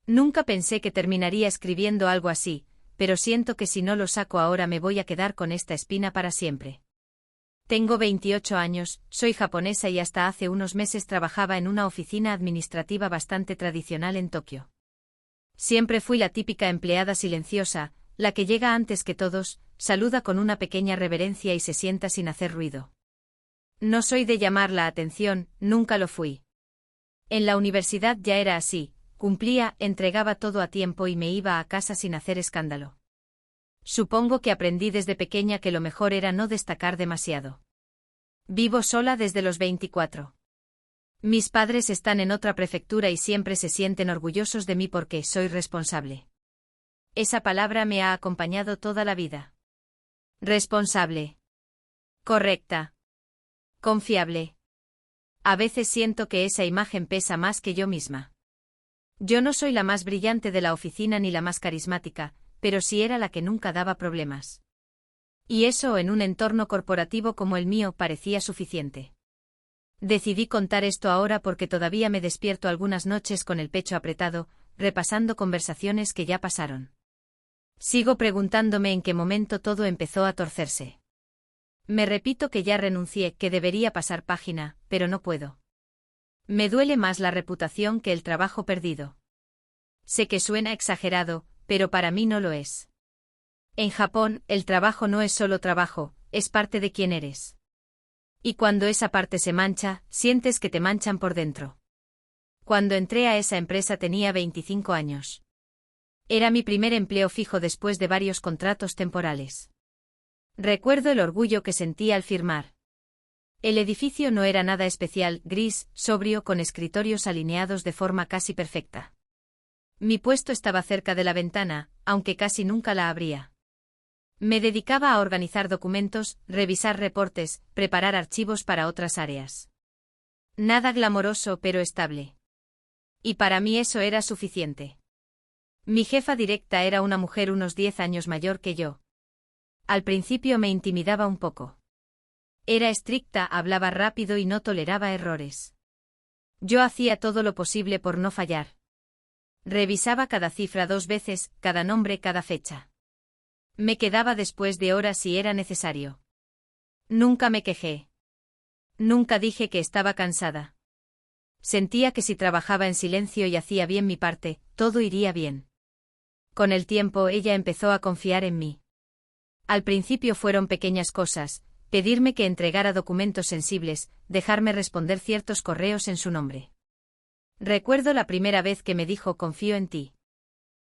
Nunca pensé que terminaría escribiendo algo así, pero siento que si no lo saco ahora me voy a quedar con esta espina para siempre. Tengo 28 años, soy japonesa y hasta hace unos meses trabajaba en una oficina administrativa bastante tradicional en Tokio. Siempre fui la típica empleada silenciosa, la que llega antes que todos, saluda con una pequeña reverencia y se sienta sin hacer ruido. No soy de llamar la atención, nunca lo fui. En la universidad ya era así, cumplía, entregaba todo a tiempo y me iba a casa sin hacer escándalo. Supongo que aprendí desde pequeña que lo mejor era no destacar demasiado. Vivo sola desde los 24. Mis padres están en otra prefectura y siempre se sienten orgullosos de mí porque soy responsable. Esa palabra me ha acompañado toda la vida. Responsable. Correcta. Confiable. A veces siento que esa imagen pesa más que yo misma. Yo no soy la más brillante de la oficina ni la más carismática, pero sí era la que nunca daba problemas. Y eso en un entorno corporativo como el mío parecía suficiente. Decidí contar esto ahora porque todavía me despierto algunas noches con el pecho apretado, repasando conversaciones que ya pasaron. Sigo preguntándome en qué momento todo empezó a torcerse. Me repito que ya renuncié, que debería pasar página, pero no puedo. Me duele más la reputación que el trabajo perdido. Sé que suena exagerado, pero para mí no lo es. En Japón, el trabajo no es solo trabajo, es parte de quién eres. Y cuando esa parte se mancha, sientes que te manchan por dentro. Cuando entré a esa empresa tenía 25 años. Era mi primer empleo fijo después de varios contratos temporales. Recuerdo el orgullo que sentí al firmar. El edificio no era nada especial, gris, sobrio, con escritorios alineados de forma casi perfecta. Mi puesto estaba cerca de la ventana, aunque casi nunca la abría. Me dedicaba a organizar documentos, revisar reportes, preparar archivos para otras áreas. Nada glamoroso pero estable. Y para mí eso era suficiente. Mi jefa directa era una mujer unos 10 años mayor que yo. Al principio me intimidaba un poco. Era estricta, hablaba rápido y no toleraba errores. Yo hacía todo lo posible por no fallar. Revisaba cada cifra 2 veces, cada nombre, cada fecha. Me quedaba después de horas si era necesario. Nunca me quejé. Nunca dije que estaba cansada. Sentía que si trabajaba en silencio y hacía bien mi parte, todo iría bien. Con el tiempo ella empezó a confiar en mí. Al principio fueron pequeñas cosas, pedirme que entregara documentos sensibles, dejarme responder ciertos correos en su nombre. Recuerdo la primera vez que me dijo confío en ti.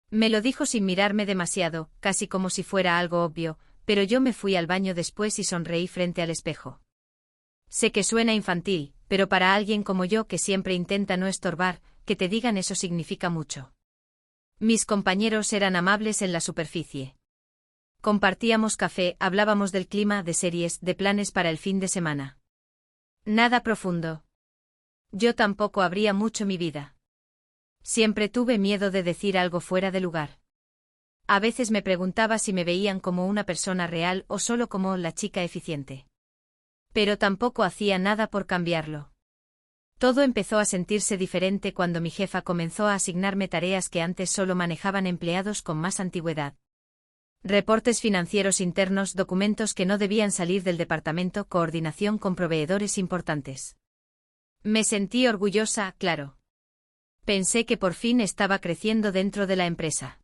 Me lo dijo sin mirarme demasiado, casi como si fuera algo obvio, pero yo me fui al baño después y sonreí frente al espejo. Sé que suena infantil, pero para alguien como yo que siempre intenta no estorbar, que te digan eso significa mucho. Mis compañeros eran amables en la superficie. Compartíamos café, hablábamos del clima, de series, de planes para el fin de semana. Nada profundo. Yo tampoco abría mucho mi vida. Siempre tuve miedo de decir algo fuera de lugar. A veces me preguntaba si me veían como una persona real o solo como la chica eficiente. Pero tampoco hacía nada por cambiarlo. Todo empezó a sentirse diferente cuando mi jefa comenzó a asignarme tareas que antes solo manejaban empleados con más antigüedad. Reportes financieros internos, documentos que no debían salir del departamento, coordinación con proveedores importantes. Me sentí orgullosa, claro. Pensé que por fin estaba creciendo dentro de la empresa.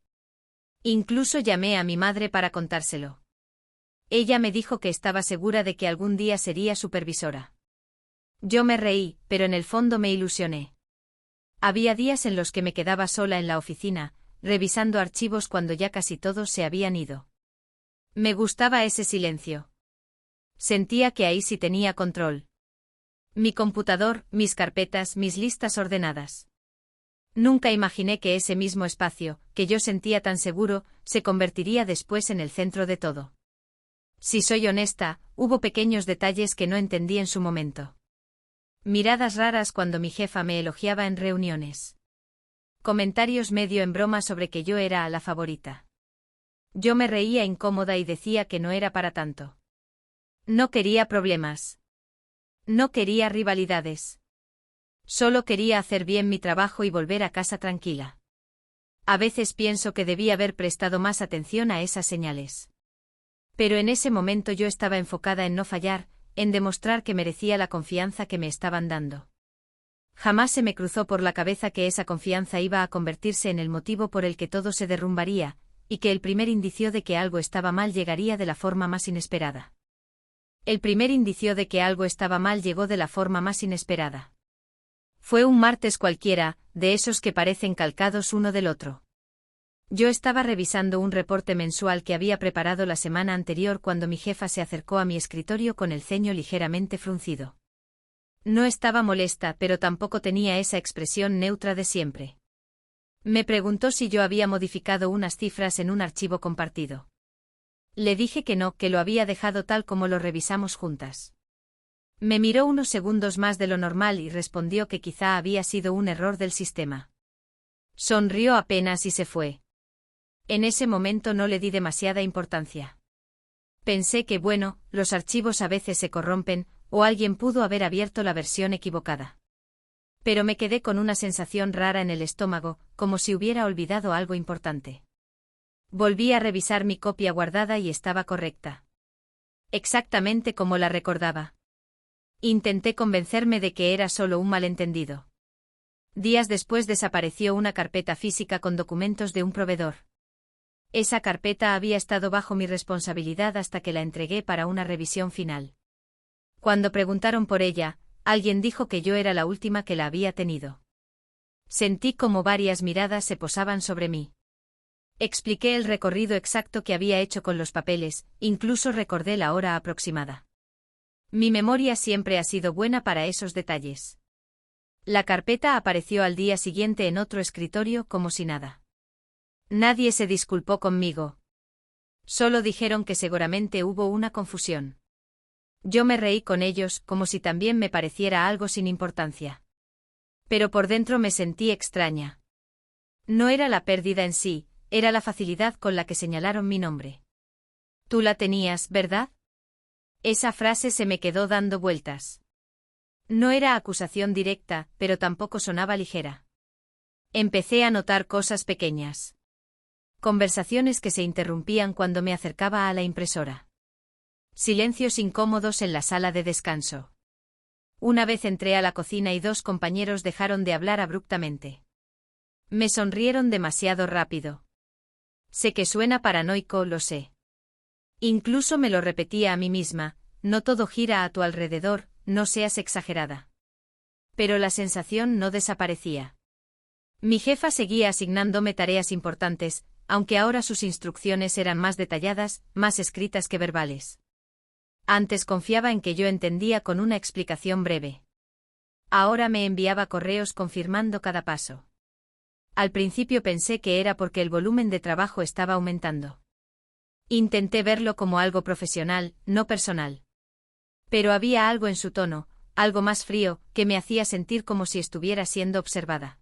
Incluso llamé a mi madre para contárselo. Ella me dijo que estaba segura de que algún día sería supervisora. Yo me reí, pero en el fondo me ilusioné. Había días en los que me quedaba sola en la oficina, revisando archivos cuando ya casi todos se habían ido. Me gustaba ese silencio. Sentía que ahí sí tenía control. Mi computador, mis carpetas, mis listas ordenadas. Nunca imaginé que ese mismo espacio, que yo sentía tan seguro, se convertiría después en el centro de todo. Si soy honesta, hubo pequeños detalles que no entendí en su momento. Miradas raras cuando mi jefa me elogiaba en reuniones. Comentarios medio en broma sobre que yo era la favorita. Yo me reía incómoda y decía que no era para tanto. No quería problemas. No quería rivalidades. Solo quería hacer bien mi trabajo y volver a casa tranquila. A veces pienso que debí haber prestado más atención a esas señales. Pero en ese momento yo estaba enfocada en no fallar, en demostrar que merecía la confianza que me estaban dando. Jamás se me cruzó por la cabeza que esa confianza iba a convertirse en el motivo por el que todo se derrumbaría, y que el primer indicio de que algo estaba mal llegaría de la forma más inesperada. El primer indicio de que algo estaba mal llegó de la forma más inesperada. Fue un martes cualquiera, de esos que parecen calcados uno del otro. Yo estaba revisando un reporte mensual que había preparado la semana anterior cuando mi jefa se acercó a mi escritorio con el ceño ligeramente fruncido. No estaba molesta, pero tampoco tenía esa expresión neutra de siempre. Me preguntó si yo había modificado unas cifras en un archivo compartido. Le dije que no, que lo había dejado tal como lo revisamos juntas. Me miró unos segundos más de lo normal y respondió que quizá había sido un error del sistema. Sonrió apenas y se fue. En ese momento no le di demasiada importancia. Pensé que, bueno, los archivos a veces se corrompen, o alguien pudo haber abierto la versión equivocada. Pero me quedé con una sensación rara en el estómago, como si hubiera olvidado algo importante. Volví a revisar mi copia guardada y estaba correcta. Exactamente como la recordaba. Intenté convencerme de que era solo un malentendido. Días después desapareció una carpeta física con documentos de un proveedor. Esa carpeta había estado bajo mi responsabilidad hasta que la entregué para una revisión final. Cuando preguntaron por ella, alguien dijo que yo era la última que la había tenido. Sentí como varias miradas se posaban sobre mí. Expliqué el recorrido exacto que había hecho con los papeles, incluso recordé la hora aproximada. Mi memoria siempre ha sido buena para esos detalles. La carpeta apareció al día siguiente en otro escritorio como si nada. Nadie se disculpó conmigo. Solo dijeron que seguramente hubo una confusión. Yo me reí con ellos, como si también me pareciera algo sin importancia. Pero por dentro me sentí extraña. No era la pérdida en sí, era la facilidad con la que señalaron mi nombre. Tú la tenías, ¿verdad? Esa frase se me quedó dando vueltas. No era acusación directa, pero tampoco sonaba ligera. Empecé a notar cosas pequeñas. Conversaciones que se interrumpían cuando me acercaba a la impresora. Silencios incómodos en la sala de descanso. Una vez entré a la cocina y dos compañeros dejaron de hablar abruptamente. Me sonrieron demasiado rápido. Sé que suena paranoico, lo sé. Incluso me lo repetía a mí misma, no todo gira a tu alrededor, no seas exagerada. Pero la sensación no desaparecía. Mi jefa seguía asignándome tareas importantes, aunque ahora sus instrucciones eran más detalladas, más escritas que verbales. Antes confiaba en que yo entendía con una explicación breve. Ahora me enviaba correos confirmando cada paso. Al principio pensé que era porque el volumen de trabajo estaba aumentando. Intenté verlo como algo profesional, no personal. Pero había algo en su tono, algo más frío, que me hacía sentir como si estuviera siendo observada.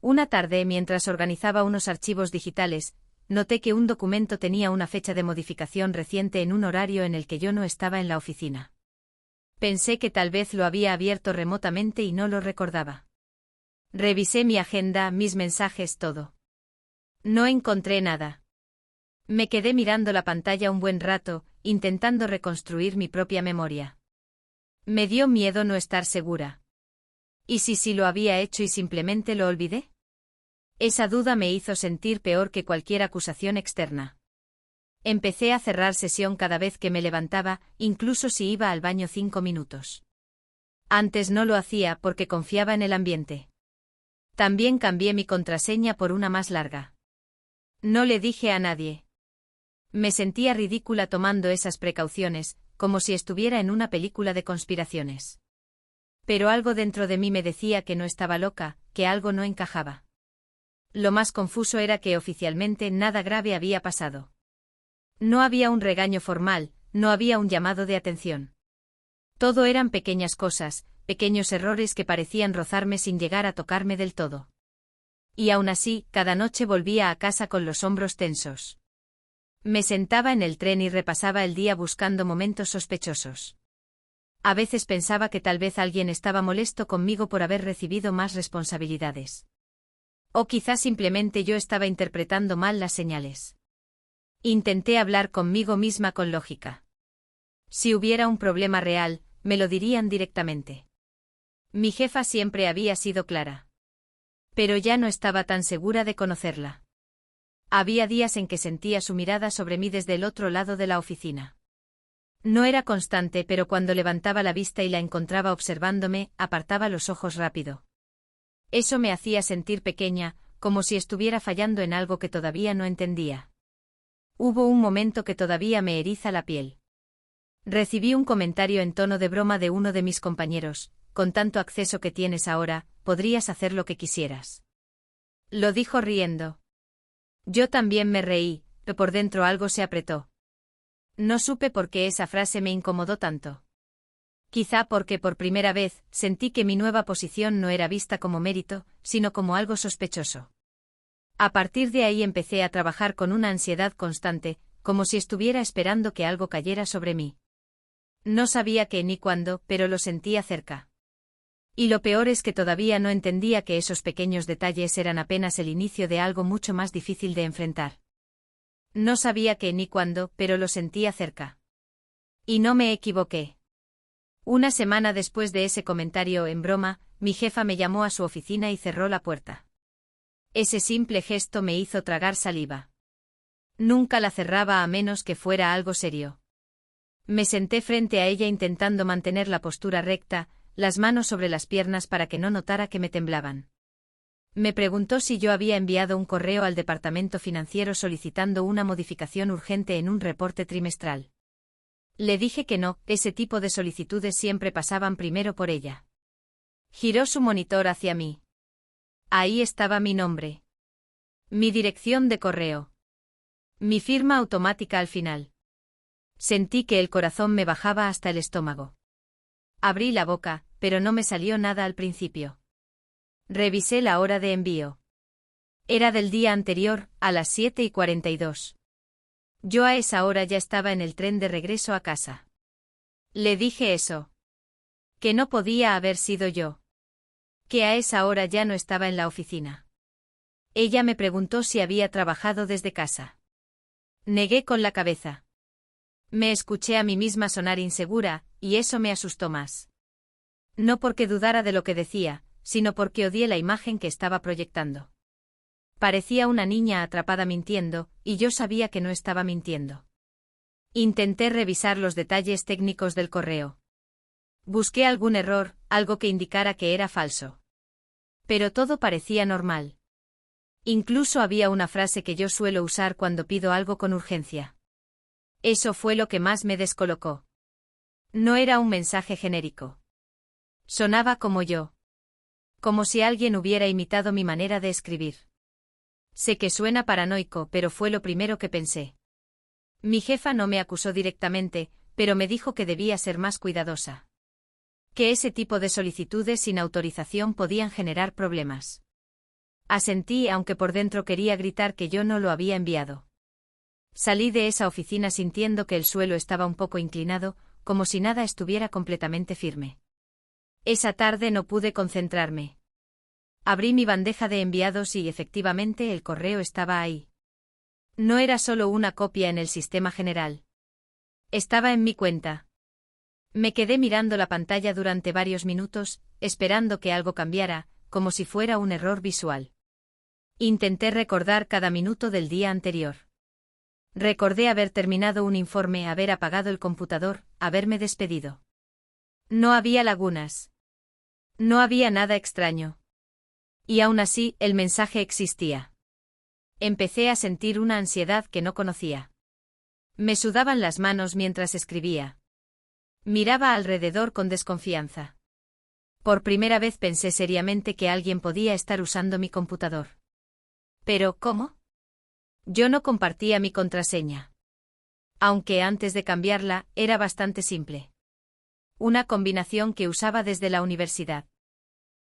Una tarde, mientras organizaba unos archivos digitales, noté que un documento tenía una fecha de modificación reciente en un horario en el que yo no estaba en la oficina. Pensé que tal vez lo había abierto remotamente y no lo recordaba. Revisé mi agenda, mis mensajes, todo. No encontré nada. Me quedé mirando la pantalla un buen rato, intentando reconstruir mi propia memoria. Me dio miedo no estar segura. ¿Y si sí lo había hecho y simplemente lo olvidé? Esa duda me hizo sentir peor que cualquier acusación externa. Empecé a cerrar sesión cada vez que me levantaba, incluso si iba al baño 5 minutos. Antes no lo hacía porque confiaba en el ambiente. También cambié mi contraseña por una más larga. No le dije a nadie. Me sentía ridícula tomando esas precauciones, como si estuviera en una película de conspiraciones. Pero algo dentro de mí me decía que no estaba loca, que algo no encajaba. Lo más confuso era que oficialmente nada grave había pasado. No había un regaño formal, no había un llamado de atención. Todo eran pequeñas cosas, pequeños errores que parecían rozarme sin llegar a tocarme del todo. Y aún así, cada noche volvía a casa con los hombros tensos. Me sentaba en el tren y repasaba el día buscando momentos sospechosos. A veces pensaba que tal vez alguien estaba molesto conmigo por haber recibido más responsabilidades. O quizá simplemente yo estaba interpretando mal las señales. Intenté hablar conmigo misma con lógica. Si hubiera un problema real, me lo dirían directamente. Mi jefa siempre había sido clara. Pero ya no estaba tan segura de conocerla. Había días en que sentía su mirada sobre mí desde el otro lado de la oficina. No era constante, pero cuando levantaba la vista y la encontraba observándome, apartaba los ojos rápido. Eso me hacía sentir pequeña, como si estuviera fallando en algo que todavía no entendía. Hubo un momento que todavía me eriza la piel. Recibí un comentario en tono de broma de uno de mis compañeros: con tanto acceso que tienes ahora, podrías hacer lo que quisieras. Lo dijo riendo. Yo también me reí, pero por dentro algo se apretó. No supe por qué esa frase me incomodó tanto. Quizá porque por primera vez sentí que mi nueva posición no era vista como mérito, sino como algo sospechoso. A partir de ahí empecé a trabajar con una ansiedad constante, como si estuviera esperando que algo cayera sobre mí. No sabía qué ni cuándo, pero lo sentía cerca. Y lo peor es que todavía no entendía que esos pequeños detalles eran apenas el inicio de algo mucho más difícil de enfrentar. No sabía qué ni cuándo, pero lo sentía cerca. Y no me equivoqué. Una semana después de ese comentario en broma, mi jefa me llamó a su oficina y cerró la puerta. Ese simple gesto me hizo tragar saliva. Nunca la cerraba a menos que fuera algo serio. Me senté frente a ella intentando mantener la postura recta, las manos sobre las piernas para que no notara que me temblaban. Me preguntó si yo había enviado un correo al departamento financiero solicitando una modificación urgente en un reporte trimestral. Le dije que no, ese tipo de solicitudes siempre pasaban primero por ella. Giró su monitor hacia mí. Ahí estaba mi nombre. Mi dirección de correo. Mi firma automática al final. Sentí que el corazón me bajaba hasta el estómago. Abrí la boca, pero no me salió nada al principio. Revisé la hora de envío. Era del día anterior, a las 7:42. Yo a esa hora ya estaba en el tren de regreso a casa. Le dije eso. Que no podía haber sido yo. Que a esa hora ya no estaba en la oficina. Ella me preguntó si había trabajado desde casa. Negué con la cabeza. Me escuché a mí misma sonar insegura, y eso me asustó más. No porque dudara de lo que decía, sino porque odié la imagen que estaba proyectando. Parecía una niña atrapada mintiendo, y yo sabía que no estaba mintiendo. Intenté revisar los detalles técnicos del correo. Busqué algún error, algo que indicara que era falso. Pero todo parecía normal. Incluso había una frase que yo suelo usar cuando pido algo con urgencia. Eso fue lo que más me descolocó. No era un mensaje genérico. Sonaba como yo. Como si alguien hubiera imitado mi manera de escribir. Sé que suena paranoico, pero fue lo primero que pensé. Mi jefa no me acusó directamente, pero me dijo que debía ser más cuidadosa. Que ese tipo de solicitudes sin autorización podían generar problemas. Asentí, aunque por dentro quería gritar que yo no lo había enviado. Salí de esa oficina sintiendo que el suelo estaba un poco inclinado, como si nada estuviera completamente firme. Esa tarde no pude concentrarme. Abrí mi bandeja de enviados y efectivamente el correo estaba ahí. No era solo una copia en el sistema general. Estaba en mi cuenta. Me quedé mirando la pantalla durante varios minutos, esperando que algo cambiara, como si fuera un error visual. Intenté recordar cada minuto del día anterior. Recordé haber terminado un informe, haber apagado el computador, haberme despedido. No había lagunas. No había nada extraño. Y aún así, el mensaje existía. Empecé a sentir una ansiedad que no conocía. Me sudaban las manos mientras escribía. Miraba alrededor con desconfianza. Por primera vez pensé seriamente que alguien podía estar usando mi computador. ¿Pero cómo? Yo no compartía mi contraseña. Aunque antes de cambiarla, era bastante simple. Una combinación que usaba desde la universidad.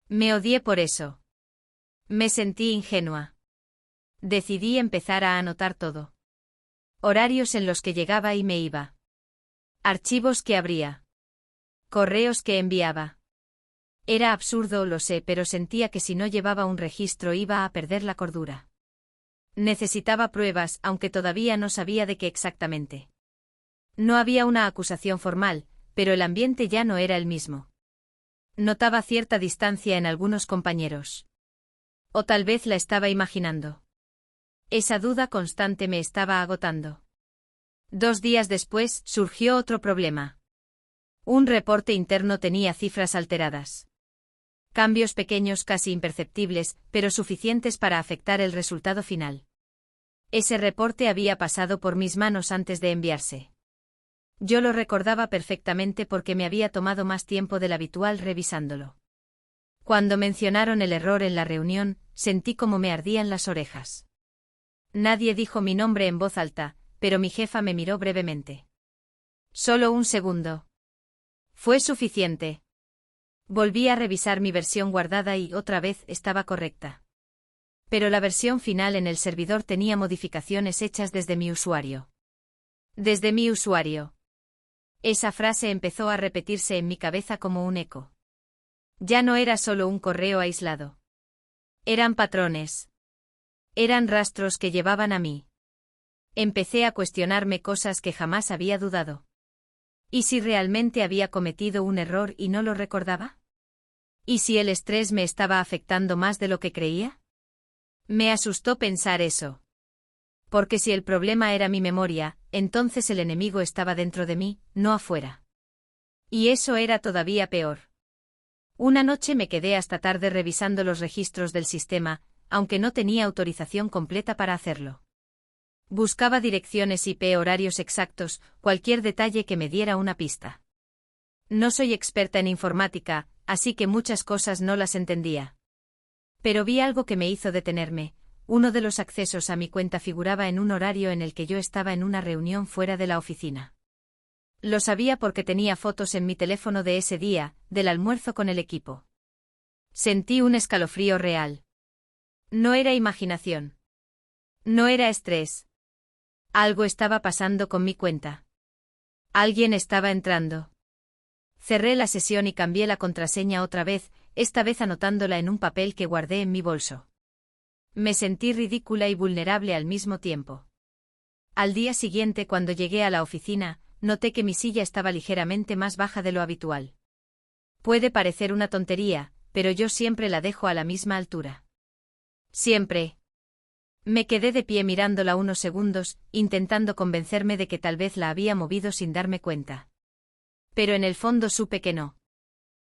Me odié por eso. Me sentí ingenua. Decidí empezar a anotar todo. Horarios en los que llegaba y me iba. Archivos que abría. Correos que enviaba. Era absurdo, lo sé, pero sentía que si no llevaba un registro iba a perder la cordura. Necesitaba pruebas, aunque todavía no sabía de qué exactamente. No había una acusación formal, pero el ambiente ya no era el mismo. Notaba cierta distancia en algunos compañeros. O tal vez la estaba imaginando. Esa duda constante me estaba agotando. 2 días después, surgió otro problema. Un reporte interno tenía cifras alteradas. Cambios pequeños casi imperceptibles, pero suficientes para afectar el resultado final. Ese reporte había pasado por mis manos antes de enviarse. Yo lo recordaba perfectamente porque me había tomado más tiempo del habitual revisándolo. Cuando mencionaron el error en la reunión, sentí como me ardían las orejas. Nadie dijo mi nombre en voz alta, pero mi jefa me miró brevemente. Solo un segundo. Fue suficiente. Volví a revisar mi versión guardada y otra vez estaba correcta. Pero la versión final en el servidor tenía modificaciones hechas desde mi usuario. Desde mi usuario. Esa frase empezó a repetirse en mi cabeza como un eco. Ya no era solo un correo aislado. Eran patrones. Eran rastros que llevaban a mí. Empecé a cuestionarme cosas que jamás había dudado. ¿Y si realmente había cometido un error y no lo recordaba? ¿Y si el estrés me estaba afectando más de lo que creía? Me asustó pensar eso. Porque si el problema era mi memoria, entonces el enemigo estaba dentro de mí, no afuera. Y eso era todavía peor. Una noche me quedé hasta tarde revisando los registros del sistema, aunque no tenía autorización completa para hacerlo. Buscaba direcciones IP, horarios exactos, cualquier detalle que me diera una pista. No soy experta en informática, así que muchas cosas no las entendía. Pero vi algo que me hizo detenerme. Uno de los accesos a mi cuenta figuraba en un horario en el que yo estaba en una reunión fuera de la oficina. Lo sabía porque tenía fotos en mi teléfono de ese día, del almuerzo con el equipo. Sentí un escalofrío real. No era imaginación. No era estrés. Algo estaba pasando con mi cuenta. Alguien estaba entrando. Cerré la sesión y cambié la contraseña otra vez, esta vez anotándola en un papel que guardé en mi bolso. Me sentí ridícula y vulnerable al mismo tiempo. Al día siguiente, cuando llegué a la oficina, noté que mi silla estaba ligeramente más baja de lo habitual. Puede parecer una tontería, pero yo siempre la dejo a la misma altura. Siempre. Me quedé de pie mirándola unos segundos, intentando convencerme de que tal vez la había movido sin darme cuenta. Pero en el fondo supe que no.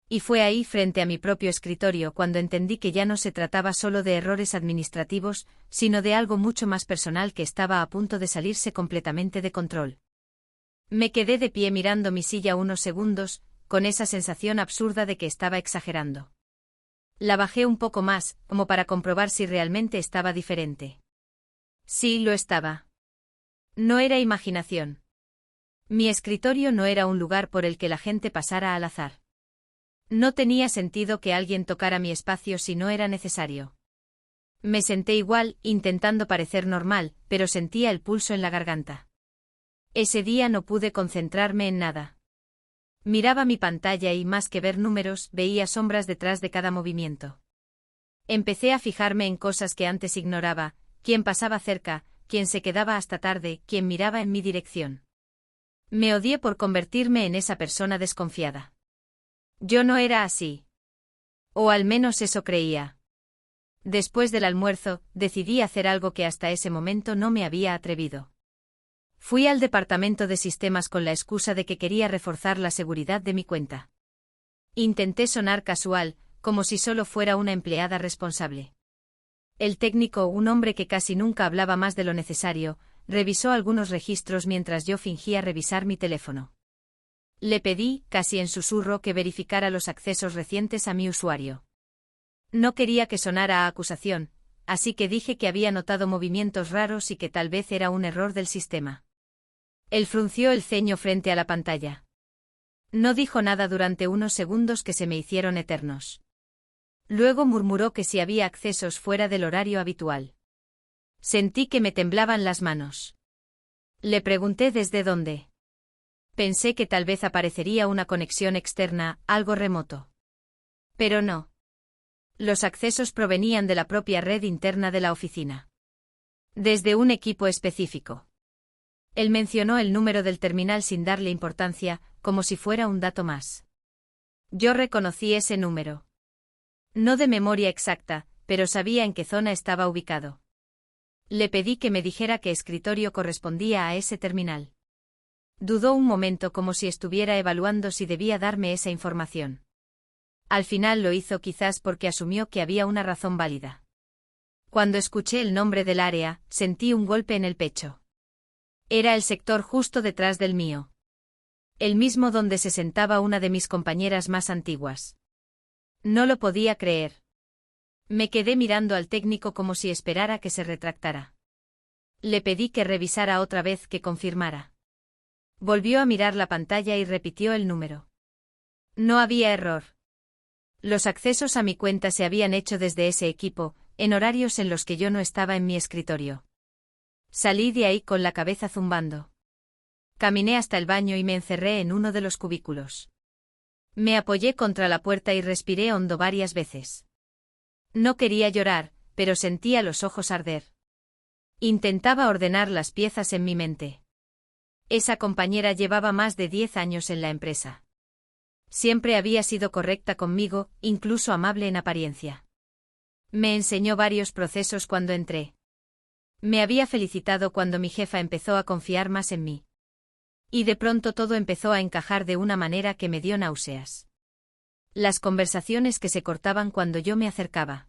Y fue ahí, frente a mi propio escritorio, cuando entendí que ya no se trataba solo de errores administrativos, sino de algo mucho más personal que estaba a punto de salirse completamente de control. Me quedé de pie mirando mi silla unos segundos, con esa sensación absurda de que estaba exagerando. La bajé un poco más, como para comprobar si realmente estaba diferente. Sí, lo estaba. No era imaginación. Mi escritorio no era un lugar por el que la gente pasara al azar. No tenía sentido que alguien tocara mi espacio si no era necesario. Me senté igual, intentando parecer normal, pero sentía el pulso en la garganta. Ese día no pude concentrarme en nada. Miraba mi pantalla y, más que ver números, veía sombras detrás de cada movimiento. Empecé a fijarme en cosas que antes ignoraba: quién pasaba cerca, quién se quedaba hasta tarde, quién miraba en mi dirección. Me odié por convertirme en esa persona desconfiada. Yo no era así. O al menos eso creía. Después del almuerzo, decidí hacer algo que hasta ese momento no me había atrevido. Fui al departamento de sistemas con la excusa de que quería reforzar la seguridad de mi cuenta. Intenté sonar casual, como si solo fuera una empleada responsable. El técnico, un hombre que casi nunca hablaba más de lo necesario, revisó algunos registros mientras yo fingía revisar mi teléfono. Le pedí, casi en susurro, que verificara los accesos recientes a mi usuario. No quería que sonara a acusación, así que dije que había notado movimientos raros y que tal vez era un error del sistema. Él frunció el ceño frente a la pantalla. No dijo nada durante unos segundos que se me hicieron eternos. Luego murmuró que si había accesos fuera del horario habitual. Sentí que me temblaban las manos. Le pregunté desde dónde. Pensé que tal vez aparecería una conexión externa, algo remoto. Pero no. Los accesos provenían de la propia red interna de la oficina. Desde un equipo específico. Él mencionó el número del terminal sin darle importancia, como si fuera un dato más. Yo reconocí ese número. No de memoria exacta, pero sabía en qué zona estaba ubicado. Le pedí que me dijera qué escritorio correspondía a ese terminal. Dudó un momento como si estuviera evaluando si debía darme esa información. Al final lo hizo quizás porque asumió que había una razón válida. Cuando escuché el nombre del área, sentí un golpe en el pecho. Era el sector justo detrás del mío. El mismo donde se sentaba una de mis compañeras más antiguas. No lo podía creer. Me quedé mirando al técnico como si esperara que se retractara. Le pedí que revisara otra vez, que confirmara. Volvió a mirar la pantalla y repitió el número. No había error. Los accesos a mi cuenta se habían hecho desde ese equipo, en horarios en los que yo no estaba en mi escritorio. Salí de ahí con la cabeza zumbando. Caminé hasta el baño y me encerré en uno de los cubículos. Me apoyé contra la puerta y respiré hondo varias veces. No quería llorar, pero sentía los ojos arder. Intentaba ordenar las piezas en mi mente. Esa compañera llevaba más de 10 años en la empresa. Siempre había sido correcta conmigo, incluso amable en apariencia. Me enseñó varios procesos cuando entré. Me había felicitado cuando mi jefa empezó a confiar más en mí. Y de pronto todo empezó a encajar de una manera que me dio náuseas. Las conversaciones que se cortaban cuando yo me acercaba.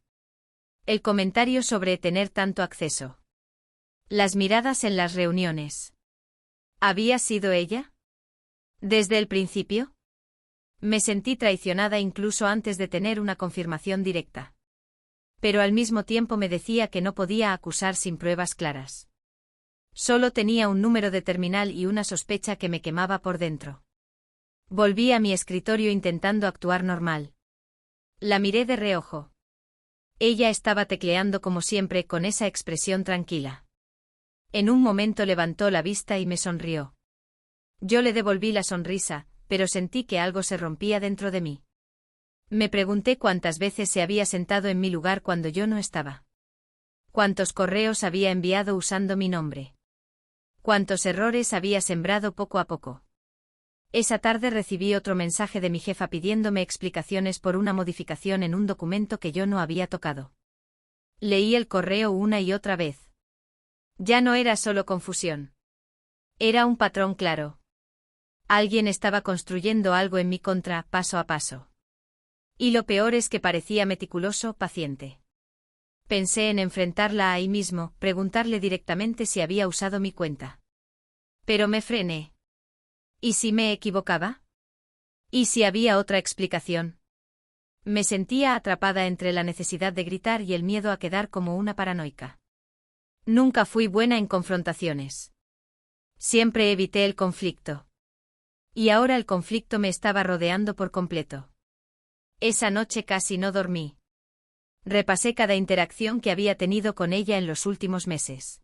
El comentario sobre tener tanto acceso. Las miradas en las reuniones. ¿Había sido ella? ¿Desde el principio? Me sentí traicionada incluso antes de tener una confirmación directa. Pero al mismo tiempo me decía que no podía acusar sin pruebas claras. Solo tenía un número de terminal y una sospecha que me quemaba por dentro. Volví a mi escritorio intentando actuar normal. La miré de reojo. Ella estaba tecleando como siempre con esa expresión tranquila. En un momento levantó la vista y me sonrió. Yo le devolví la sonrisa, pero sentí que algo se rompía dentro de mí. Me pregunté cuántas veces se había sentado en mi lugar cuando yo no estaba. Cuántos correos había enviado usando mi nombre. Cuántos errores había sembrado poco a poco. Esa tarde recibí otro mensaje de mi jefa pidiéndome explicaciones por una modificación en un documento que yo no había tocado. Leí el correo una y otra vez. Ya no era solo confusión. Era un patrón claro. Alguien estaba construyendo algo en mi contra, paso a paso. Y lo peor es que parecía meticuloso, paciente. Pensé en enfrentarla ahí mismo, preguntarle directamente si había usado mi cuenta. Pero me frené. ¿Y si me equivocaba? ¿Y si había otra explicación? Me sentía atrapada entre la necesidad de gritar y el miedo a quedar como una paranoica. Nunca fui buena en confrontaciones. Siempre evité el conflicto. Y ahora el conflicto me estaba rodeando por completo. Esa noche casi no dormí. Repasé cada interacción que había tenido con ella en los últimos meses.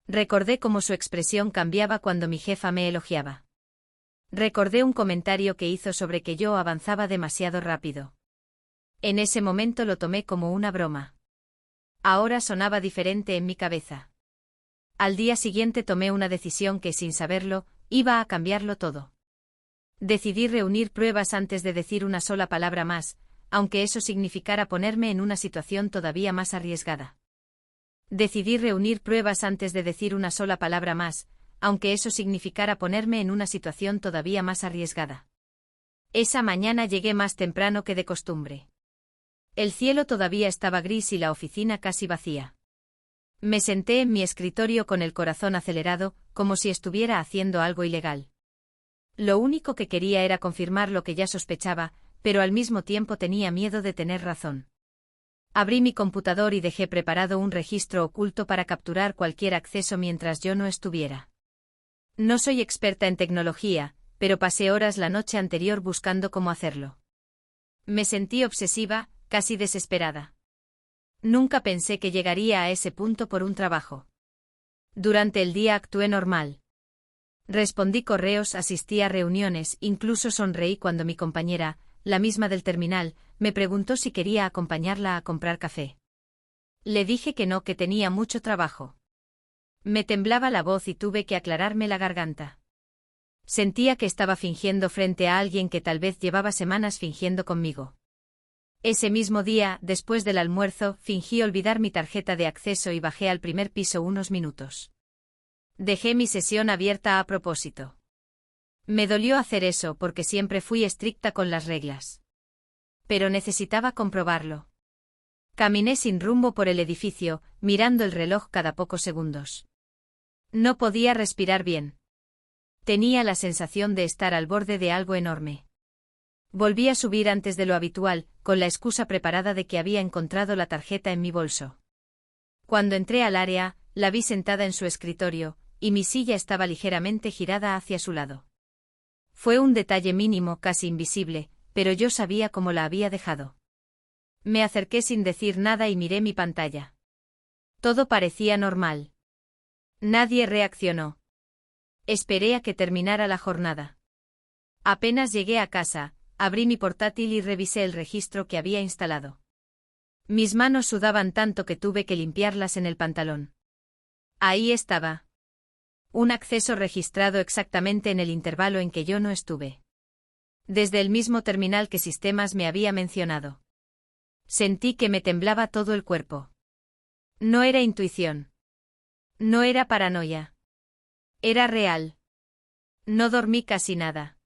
Recordé cómo su expresión cambiaba cuando mi jefa me elogiaba. Recordé un comentario que hizo sobre que yo avanzaba demasiado rápido. En ese momento lo tomé como una broma. Ahora sonaba diferente en mi cabeza. Al día siguiente tomé una decisión que, sin saberlo, iba a cambiarlo todo. Decidí reunir pruebas antes de decir una sola palabra más, aunque eso significara ponerme en una situación todavía más arriesgada. Decidí reunir pruebas antes de decir una sola palabra más, aunque eso significara ponerme en una situación todavía más arriesgada. Esa mañana llegué más temprano que de costumbre. El cielo todavía estaba gris y la oficina casi vacía. Me senté en mi escritorio con el corazón acelerado, como si estuviera haciendo algo ilegal. Lo único que quería era confirmar lo que ya sospechaba, pero al mismo tiempo tenía miedo de tener razón. Abrí mi computador y dejé preparado un registro oculto para capturar cualquier acceso mientras yo no estuviera. No soy experta en tecnología, pero pasé horas la noche anterior buscando cómo hacerlo. Me sentí obsesiva, casi desesperada. Nunca pensé que llegaría a ese punto por un trabajo. Durante el día actué normal. Respondí correos, asistí a reuniones, incluso sonreí cuando mi compañera, la misma del terminal, me preguntó si quería acompañarla a comprar café. Le dije que no, que tenía mucho trabajo. Me temblaba la voz y tuve que aclararme la garganta. Sentía que estaba fingiendo frente a alguien que tal vez llevaba semanas fingiendo conmigo. Ese mismo día, después del almuerzo, fingí olvidar mi tarjeta de acceso y bajé al primer piso unos minutos. Dejé mi sesión abierta a propósito. Me dolió hacer eso porque siempre fui estricta con las reglas. Pero necesitaba comprobarlo. Caminé sin rumbo por el edificio, mirando el reloj cada pocos segundos. No podía respirar bien. Tenía la sensación de estar al borde de algo enorme. Volví a subir antes de lo habitual, con la excusa preparada de que había encontrado la tarjeta en mi bolso. Cuando entré al área, la vi sentada en su escritorio, y mi silla estaba ligeramente girada hacia su lado. Fue un detalle mínimo, casi invisible, pero yo sabía cómo la había dejado. Me acerqué sin decir nada y miré mi pantalla. Todo parecía normal. Nadie reaccionó. Esperé a que terminara la jornada. Apenas llegué a casa, abrí mi portátil y revisé el registro que había instalado. Mis manos sudaban tanto que tuve que limpiarlas en el pantalón. Ahí estaba. Un acceso registrado exactamente en el intervalo en que yo no estuve. Desde el mismo terminal que Sistemas me había mencionado. Sentí que me temblaba todo el cuerpo. No era intuición. No era paranoia. Era real. No dormí casi nada.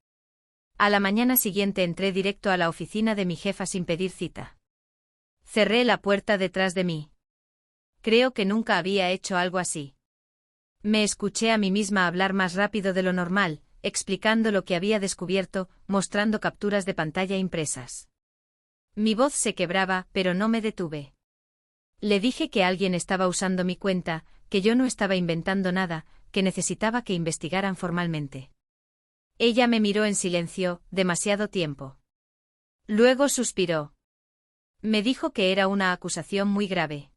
A la mañana siguiente entré directo a la oficina de mi jefa sin pedir cita. Cerré la puerta detrás de mí. Creo que nunca había hecho algo así. Me escuché a mí misma hablar más rápido de lo normal, explicando lo que había descubierto, mostrando capturas de pantalla impresas. Mi voz se quebraba, pero no me detuve. Le dije que alguien estaba usando mi cuenta, que yo no estaba inventando nada, que necesitaba que investigaran formalmente. Ella me miró en silencio, demasiado tiempo. Luego suspiró. Me dijo que era una acusación muy grave.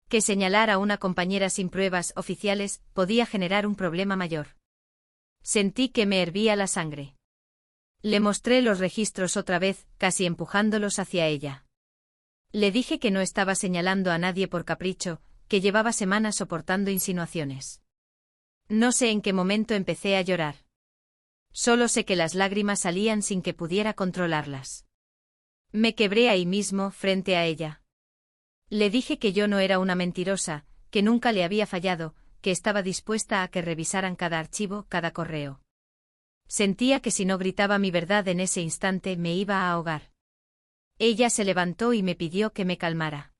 Que señalar a una compañera sin pruebas oficiales podía generar un problema mayor. Sentí que me hervía la sangre. Le mostré los registros otra vez, casi empujándolos hacia ella. Le dije que no estaba señalando a nadie por capricho, que llevaba semanas soportando insinuaciones. No sé en qué momento empecé a llorar. Solo sé que las lágrimas salían sin que pudiera controlarlas. Me quebré ahí mismo, frente a ella. Le dije que yo no era una mentirosa, que nunca le había fallado, que estaba dispuesta a que revisaran cada archivo, cada correo. Sentía que si no gritaba mi verdad en ese instante me iba a ahogar. Ella se levantó y me pidió que me calmara.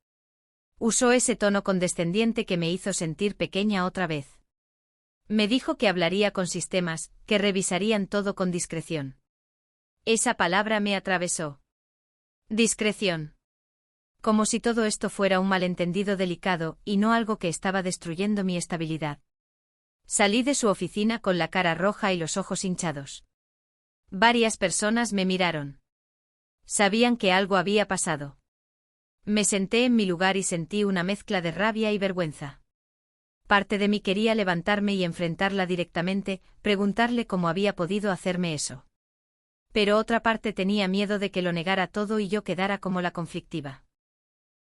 Usó ese tono condescendiente que me hizo sentir pequeña otra vez. Me dijo que hablaría con Sistemas, que revisarían todo con discreción. Esa palabra me atravesó. Discreción. Como si todo esto fuera un malentendido delicado y no algo que estaba destruyendo mi estabilidad. Salí de su oficina con la cara roja y los ojos hinchados. Varias personas me miraron. Sabían que algo había pasado. Me senté en mi lugar y sentí una mezcla de rabia y vergüenza. Parte de mí quería levantarme y enfrentarla directamente, preguntarle cómo había podido hacerme eso. Pero otra parte tenía miedo de que lo negara todo y yo quedara como la conflictiva.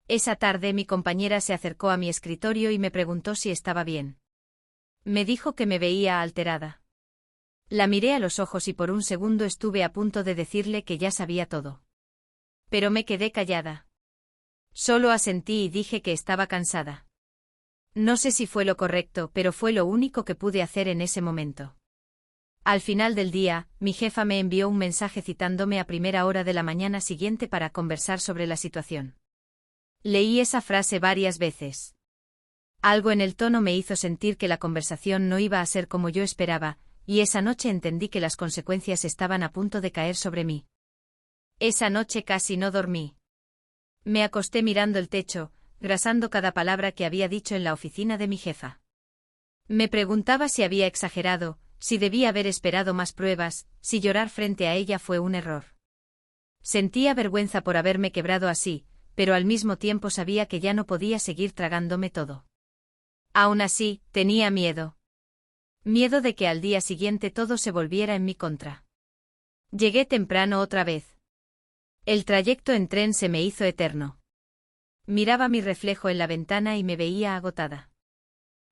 Esa tarde mi compañera se acercó a mi escritorio y me preguntó si estaba bien. Me dijo que me veía alterada. La miré a los ojos y por un segundo estuve a punto de decirle que ya sabía todo. Pero me quedé callada. Solo asentí y dije que estaba cansada. No sé si fue lo correcto, pero fue lo único que pude hacer en ese momento. Al final del día, mi jefa me envió un mensaje citándome a primera hora de la mañana siguiente para conversar sobre la situación. Leí esa frase varias veces. Algo en el tono me hizo sentir que la conversación no iba a ser como yo esperaba, y esa noche entendí que las consecuencias estaban a punto de caer sobre mí. Esa noche casi no dormí. Me acosté mirando el techo, grasando cada palabra que había dicho en la oficina de mi jefa. Me preguntaba si había exagerado, si debía haber esperado más pruebas, si llorar frente a ella fue un error. Sentía vergüenza por haberme quebrado así, pero al mismo tiempo sabía que ya no podía seguir tragándome todo. Aún así, tenía miedo. Miedo de que al día siguiente todo se volviera en mi contra. Llegué temprano otra vez. El trayecto en tren se me hizo eterno. Miraba mi reflejo en la ventana y me veía agotada.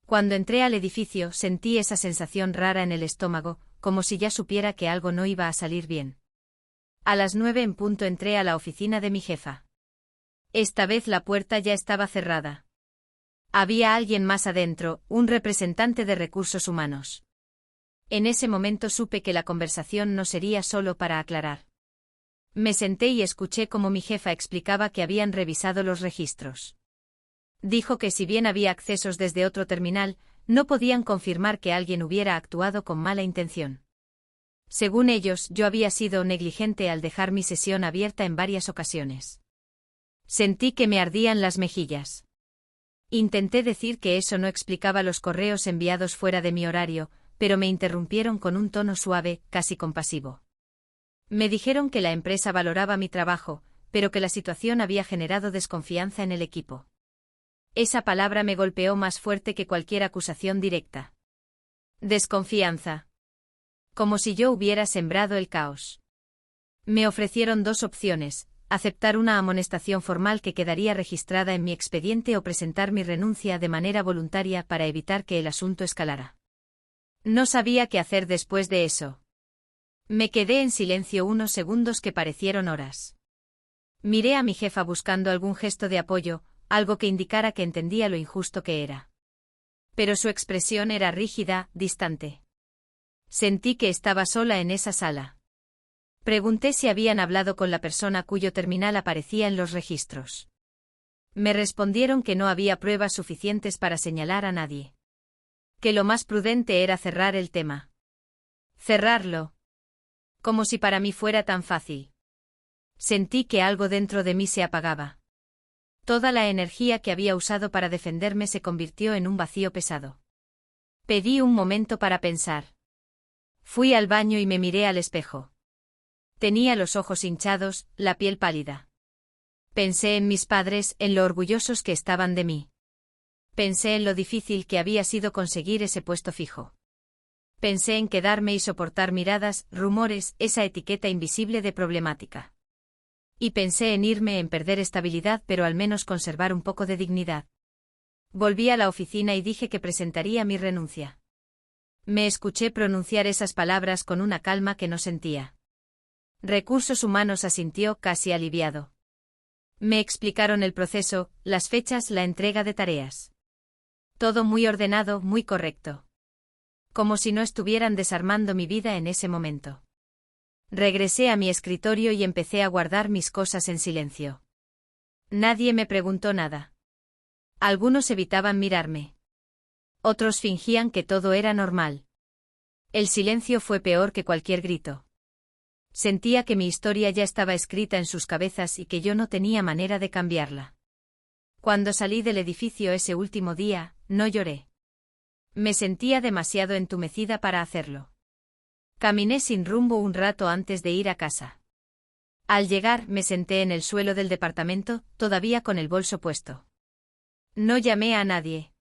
Cuando entré al edificio sentí esa sensación rara en el estómago, como si ya supiera que algo no iba a salir bien. A las 9 en punto entré a la oficina de mi jefa. Esta vez la puerta ya estaba cerrada. Había alguien más adentro, un representante de recursos humanos. En ese momento supe que la conversación no sería solo para aclarar. Me senté y escuché cómo mi jefa explicaba que habían revisado los registros. Dijo que si bien había accesos desde otro terminal, no podían confirmar que alguien hubiera actuado con mala intención. Según ellos, yo había sido negligente al dejar mi sesión abierta en varias ocasiones. Sentí que me ardían las mejillas. Intenté decir que eso no explicaba los correos enviados fuera de mi horario, pero me interrumpieron con un tono suave, casi compasivo. Me dijeron que la empresa valoraba mi trabajo, pero que la situación había generado desconfianza en el equipo. Esa palabra me golpeó más fuerte que cualquier acusación directa. Desconfianza. Como si yo hubiera sembrado el caos. Me ofrecieron dos opciones: aceptar una amonestación formal que quedaría registrada en mi expediente o presentar mi renuncia de manera voluntaria para evitar que el asunto escalara. No sabía qué hacer después de eso. Me quedé en silencio unos segundos que parecieron horas. Miré a mi jefa buscando algún gesto de apoyo, algo que indicara que entendía lo injusto que era. Pero su expresión era rígida, distante. Sentí que estaba sola en esa sala. Pregunté si habían hablado con la persona cuyo terminal aparecía en los registros. Me respondieron que no había pruebas suficientes para señalar a nadie. Que lo más prudente era cerrar el tema. Cerrarlo. Como si para mí fuera tan fácil. Sentí que algo dentro de mí se apagaba. Toda la energía que había usado para defenderme se convirtió en un vacío pesado. Pedí un momento para pensar. Fui al baño y me miré al espejo. Tenía los ojos hinchados, la piel pálida. Pensé en mis padres, en lo orgullosos que estaban de mí. Pensé en lo difícil que había sido conseguir ese puesto fijo. Pensé en quedarme y soportar miradas, rumores, esa etiqueta invisible de problemática. Y pensé en irme, en perder estabilidad, pero al menos conservar un poco de dignidad. Volví a la oficina y dije que presentaría mi renuncia. Me escuché pronunciar esas palabras con una calma que no sentía. Recursos Humanos asintió, casi aliviado. Me explicaron el proceso, las fechas, la entrega de tareas. Todo muy ordenado, muy correcto. Como si no estuvieran desarmando mi vida en ese momento. Regresé a mi escritorio y empecé a guardar mis cosas en silencio. Nadie me preguntó nada. Algunos evitaban mirarme. Otros fingían que todo era normal. El silencio fue peor que cualquier grito. Sentía que mi historia ya estaba escrita en sus cabezas y que yo no tenía manera de cambiarla. Cuando salí del edificio ese último día, no lloré. Me sentía demasiado entumecida para hacerlo. Caminé sin rumbo un rato antes de ir a casa. Al llegar, me senté en el suelo del departamento, todavía con el bolso puesto. No llamé a nadie.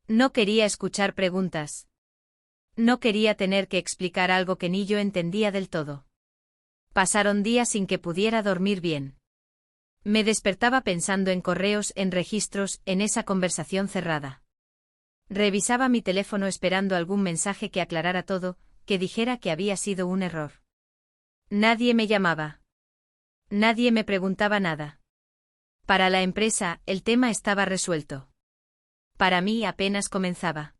No quería escuchar preguntas. No quería tener que explicar algo que ni yo entendía del todo. Pasaron días sin que pudiera dormir bien. Me despertaba pensando en correos, en registros, en esa conversación cerrada. Revisaba mi teléfono esperando algún mensaje que aclarara todo, que dijera que había sido un error. Nadie me llamaba. Nadie me preguntaba nada. Para la empresa, el tema estaba resuelto. Para mí apenas comenzaba.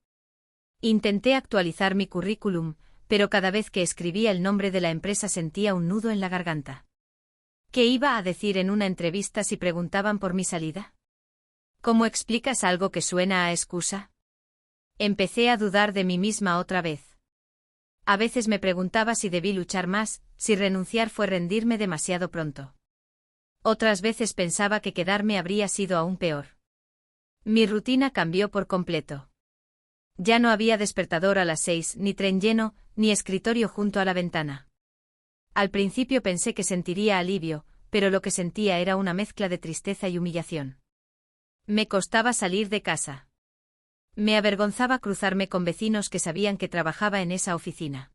Intenté actualizar mi currículum, pero cada vez que escribía el nombre de la empresa sentía un nudo en la garganta. ¿Qué iba a decir en una entrevista si preguntaban por mi salida? ¿Cómo explicas algo que suena a excusa? Empecé a dudar de mí misma otra vez. A veces me preguntaba si debí luchar más, si renunciar fue rendirme demasiado pronto. Otras veces pensaba que quedarme habría sido aún peor. Mi rutina cambió por completo. Ya no había despertador a las 6, ni tren lleno, ni escritorio junto a la ventana. Al principio pensé que sentiría alivio, pero lo que sentía era una mezcla de tristeza y humillación. Me costaba salir de casa. Me avergonzaba cruzarme con vecinos que sabían que trabajaba en esa oficina.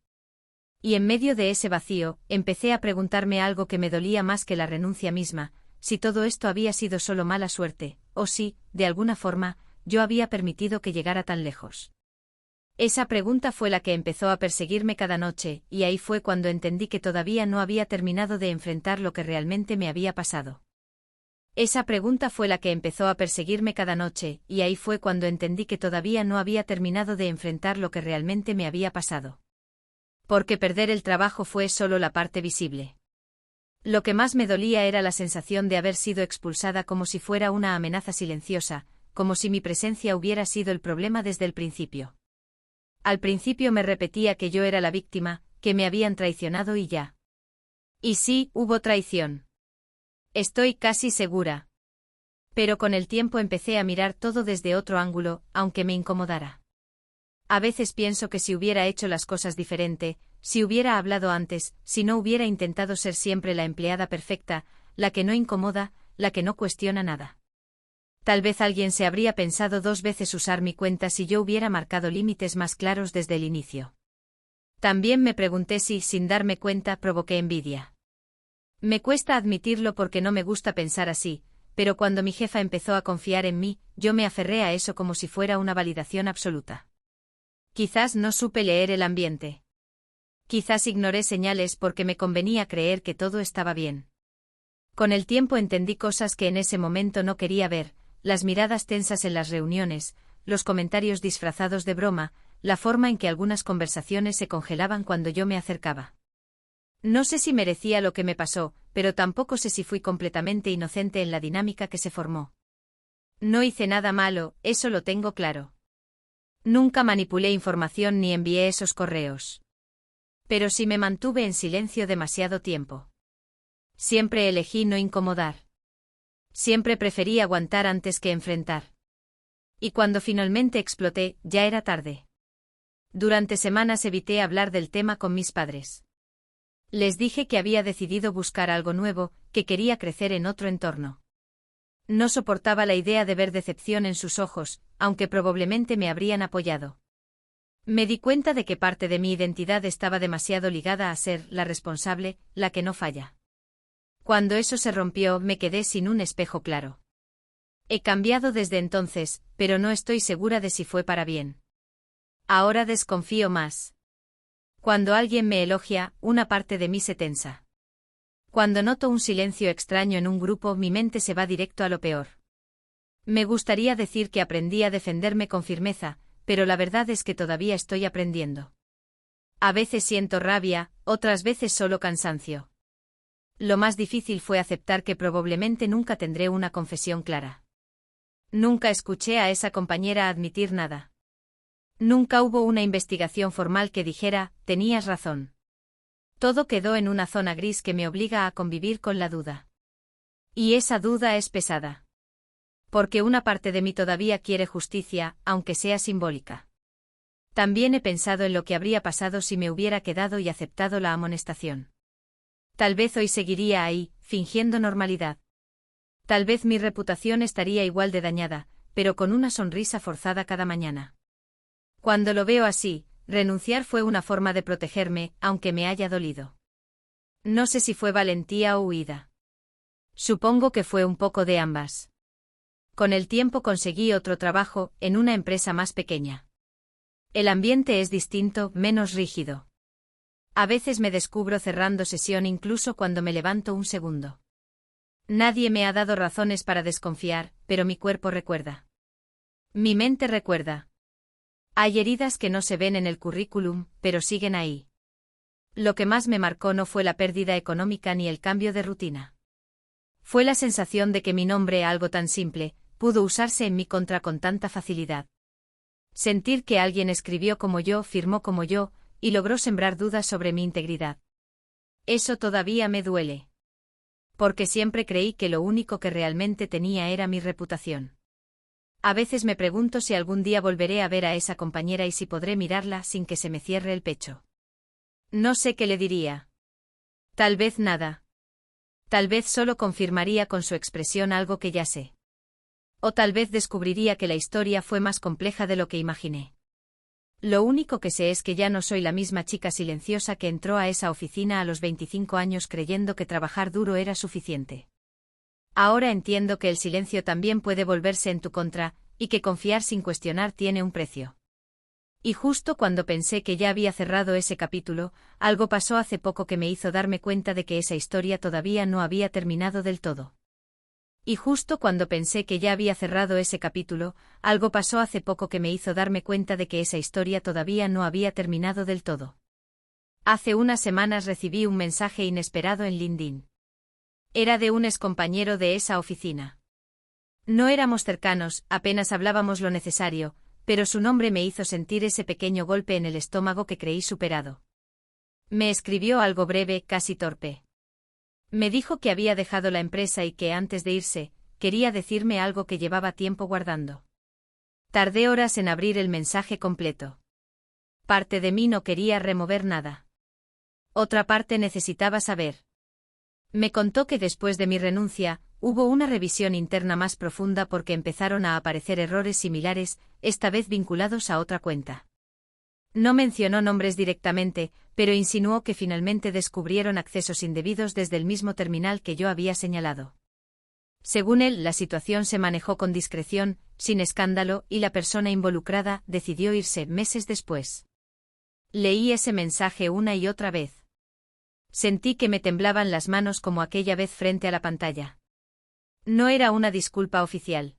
Y en medio de ese vacío, empecé a preguntarme algo que me dolía más que la renuncia misma, si todo esto había sido solo mala suerte, o si, de alguna forma, yo había permitido que llegara tan lejos. Esa pregunta fue la que empezó a perseguirme cada noche, y ahí fue cuando entendí que todavía no había terminado de enfrentar lo que realmente me había pasado. Esa pregunta fue la que empezó a perseguirme cada noche, y ahí fue cuando entendí que todavía no había terminado de enfrentar lo que realmente me había pasado. Porque perder el trabajo fue solo la parte visible. Lo que más me dolía era la sensación de haber sido expulsada como si fuera una amenaza silenciosa, como si mi presencia hubiera sido el problema desde el principio. Al principio me repetía que yo era la víctima, que me habían traicionado y ya. Y sí, hubo traición. Estoy casi segura. Pero con el tiempo empecé a mirar todo desde otro ángulo, aunque me incomodara. A veces pienso que si hubiera hecho las cosas diferente, si hubiera hablado antes, si no hubiera intentado ser siempre la empleada perfecta, la que no incomoda, la que no cuestiona nada. Tal vez alguien se habría pensado 2 veces usar mi cuenta si yo hubiera marcado límites más claros desde el inicio. También me pregunté si, sin darme cuenta, provoqué envidia. Me cuesta admitirlo porque no me gusta pensar así, pero cuando mi jefa empezó a confiar en mí, yo me aferré a eso como si fuera una validación absoluta. Quizás no supe leer el ambiente. Quizás ignoré señales porque me convenía creer que todo estaba bien. Con el tiempo entendí cosas que en ese momento no quería ver, las miradas tensas en las reuniones, los comentarios disfrazados de broma, la forma en que algunas conversaciones se congelaban cuando yo me acercaba. No sé si merecía lo que me pasó, pero tampoco sé si fui completamente inocente en la dinámica que se formó. No hice nada malo, eso lo tengo claro. Nunca manipulé información ni envié esos correos. Pero sí me mantuve en silencio demasiado tiempo. Siempre elegí no incomodar. Siempre preferí aguantar antes que enfrentar. Y cuando finalmente exploté, ya era tarde. Durante semanas evité hablar del tema con mis padres. Les dije que había decidido buscar algo nuevo, que quería crecer en otro entorno. No soportaba la idea de ver decepción en sus ojos, aunque probablemente me habrían apoyado. Me di cuenta de que parte de mi identidad estaba demasiado ligada a ser la responsable, la que no falla. Cuando eso se rompió, me quedé sin un espejo claro. He cambiado desde entonces, pero no estoy segura de si fue para bien. Ahora desconfío más. Cuando alguien me elogia, una parte de mí se tensa. Cuando noto un silencio extraño en un grupo, mi mente se va directo a lo peor. Me gustaría decir que aprendí a defenderme con firmeza, pero la verdad es que todavía estoy aprendiendo. A veces siento rabia, otras veces solo cansancio. Lo más difícil fue aceptar que probablemente nunca tendré una confesión clara. Nunca escuché a esa compañera admitir nada. Nunca hubo una investigación formal que dijera, tenías razón. Todo quedó en una zona gris que me obliga a convivir con la duda. Y esa duda es pesada. Porque una parte de mí todavía quiere justicia, aunque sea simbólica. También he pensado en lo que habría pasado si me hubiera quedado y aceptado la amonestación. Tal vez hoy seguiría ahí, fingiendo normalidad. Tal vez mi reputación estaría igual de dañada, pero con una sonrisa forzada cada mañana. Cuando lo veo así, renunciar fue una forma de protegerme, aunque me haya dolido. No sé si fue valentía o huida. Supongo que fue un poco de ambas. Con el tiempo conseguí otro trabajo, en una empresa más pequeña. El ambiente es distinto, menos rígido. A veces me descubro cerrando sesión incluso cuando me levanto un segundo. Nadie me ha dado razones para desconfiar, pero mi cuerpo recuerda. Mi mente recuerda. Hay heridas que no se ven en el currículum, pero siguen ahí. Lo que más me marcó no fue la pérdida económica ni el cambio de rutina. Fue la sensación de que mi nombre, algo tan simple, pudo usarse en mi contra con tanta facilidad. Sentir que alguien escribió como yo, firmó como yo, y logró sembrar dudas sobre mi integridad. Eso todavía me duele. Porque siempre creí que lo único que realmente tenía era mi reputación. A veces me pregunto si algún día volveré a ver a esa compañera y si podré mirarla sin que se me cierre el pecho. No sé qué le diría. Tal vez nada. Tal vez solo confirmaría con su expresión algo que ya sé. O tal vez descubriría que la historia fue más compleja de lo que imaginé. Lo único que sé es que ya no soy la misma chica silenciosa que entró a esa oficina a los 25 años creyendo que trabajar duro era suficiente. Ahora entiendo que el silencio también puede volverse en tu contra, y que confiar sin cuestionar tiene un precio. Y justo cuando pensé que ya había cerrado ese capítulo, algo pasó hace poco que me hizo darme cuenta de que esa historia todavía no había terminado del todo. Y justo cuando pensé que ya había cerrado ese capítulo, algo pasó hace poco que me hizo darme cuenta de que esa historia todavía no había terminado del todo. Hace unas semanas recibí un mensaje inesperado en LinkedIn. Era de un excompañero de esa oficina. No éramos cercanos, apenas hablábamos lo necesario, pero su nombre me hizo sentir ese pequeño golpe en el estómago que creí superado. Me escribió algo breve, casi torpe. Me dijo que había dejado la empresa y que antes de irse, quería decirme algo que llevaba tiempo guardando. Tardé horas en abrir el mensaje completo. Parte de mí no quería remover nada. Otra parte necesitaba saber. Me contó que después de mi renuncia, hubo una revisión interna más profunda porque empezaron a aparecer errores similares, esta vez vinculados a otra cuenta. No mencionó nombres directamente, pero insinuó que finalmente descubrieron accesos indebidos desde el mismo terminal que yo había señalado. Según él, la situación se manejó con discreción, sin escándalo, y la persona involucrada decidió irse meses después. Leí ese mensaje una y otra vez. Sentí que me temblaban las manos como aquella vez frente a la pantalla. No era una disculpa oficial.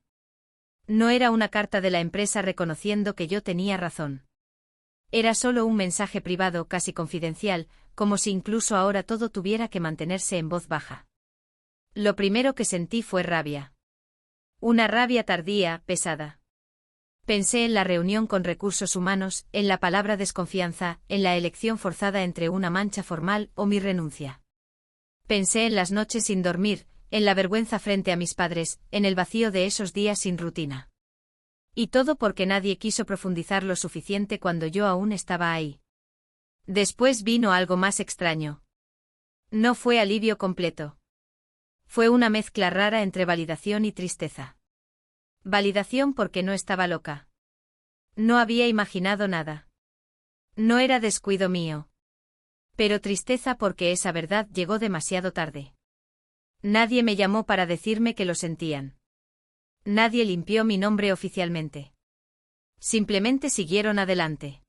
No era una carta de la empresa reconociendo que yo tenía razón. Era solo un mensaje privado casi confidencial, como si incluso ahora todo tuviera que mantenerse en voz baja. Lo primero que sentí fue rabia. Una rabia tardía, pesada. Pensé en la reunión con recursos humanos, en la palabra desconfianza, en la elección forzada entre una mancha formal o mi renuncia. Pensé en las noches sin dormir, en la vergüenza frente a mis padres, en el vacío de esos días sin rutina. Y todo porque nadie quiso profundizar lo suficiente cuando yo aún estaba ahí. Después vino algo más extraño. No fue alivio completo. Fue una mezcla rara entre validación y tristeza. Validación porque no estaba loca. No había imaginado nada. No era descuido mío. Pero tristeza porque esa verdad llegó demasiado tarde. Nadie me llamó para decirme que lo sentían. Nadie limpió mi nombre oficialmente. Simplemente siguieron adelante.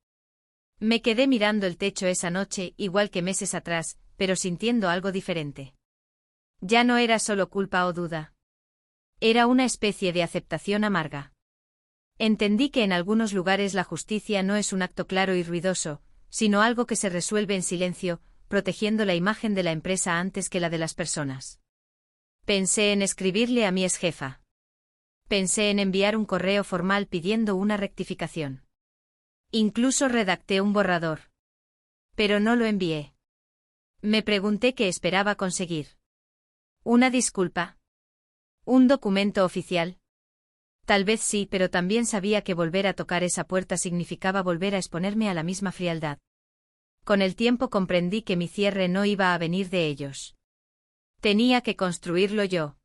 Me quedé mirando el techo esa noche, igual que meses atrás, pero sintiendo algo diferente. Ya no era solo culpa o duda. Era una especie de aceptación amarga. Entendí que en algunos lugares la justicia no es un acto claro y ruidoso, sino algo que se resuelve en silencio, protegiendo la imagen de la empresa antes que la de las personas. Pensé en escribirle a mi exjefa. Pensé en enviar un correo formal pidiendo una rectificación. Incluso redacté un borrador. Pero no lo envié. Me pregunté qué esperaba conseguir. ¿Una disculpa? ¿Un documento oficial? Tal vez sí, pero también sabía que volver a tocar esa puerta significaba volver a exponerme a la misma frialdad. Con el tiempo comprendí que mi cierre no iba a venir de ellos. Tenía que construirlo yo.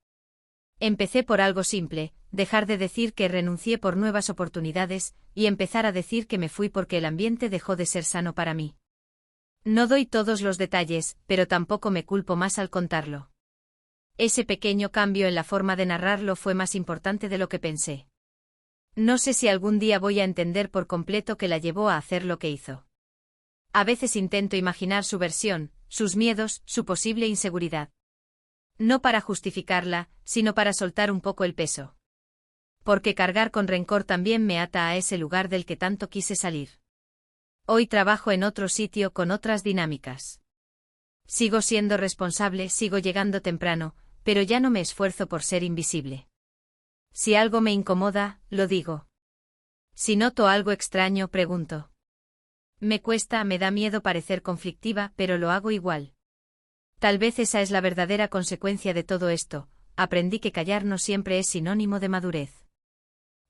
Empecé por algo simple, dejar de decir que renuncié por nuevas oportunidades, y empezar a decir que me fui porque el ambiente dejó de ser sano para mí. No doy todos los detalles, pero tampoco me culpo más al contarlo. Ese pequeño cambio en la forma de narrarlo fue más importante de lo que pensé. No sé si algún día voy a entender por completo qué la llevó a hacer lo que hizo. A veces intento imaginar su versión, sus miedos, su posible inseguridad. No para justificarla, sino para soltar un poco el peso. Porque cargar con rencor también me ata a ese lugar del que tanto quise salir. Hoy trabajo en otro sitio con otras dinámicas. Sigo siendo responsable, sigo llegando temprano, pero ya no me esfuerzo por ser invisible. Si algo me incomoda, lo digo. Si noto algo extraño, pregunto. Me cuesta, me da miedo parecer conflictiva, pero lo hago igual. Tal vez esa es la verdadera consecuencia de todo esto, aprendí que callar no siempre es sinónimo de madurez.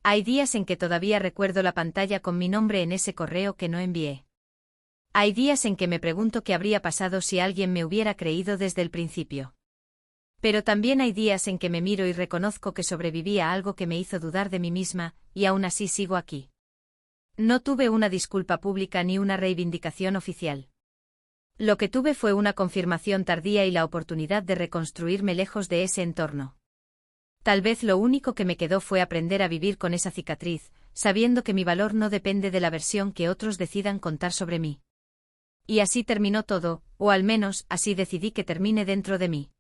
Hay días en que todavía recuerdo la pantalla con mi nombre en ese correo que no envié. Hay días en que me pregunto qué habría pasado si alguien me hubiera creído desde el principio. Pero también hay días en que me miro y reconozco que sobreviví a algo que me hizo dudar de mí misma, y aún así sigo aquí. No tuve una disculpa pública ni una reivindicación oficial. Lo que tuve fue una confirmación tardía y la oportunidad de reconstruirme lejos de ese entorno. Tal vez lo único que me quedó fue aprender a vivir con esa cicatriz, sabiendo que mi valor no depende de la versión que otros decidan contar sobre mí. Y así terminó todo, o al menos así decidí que termine dentro de mí.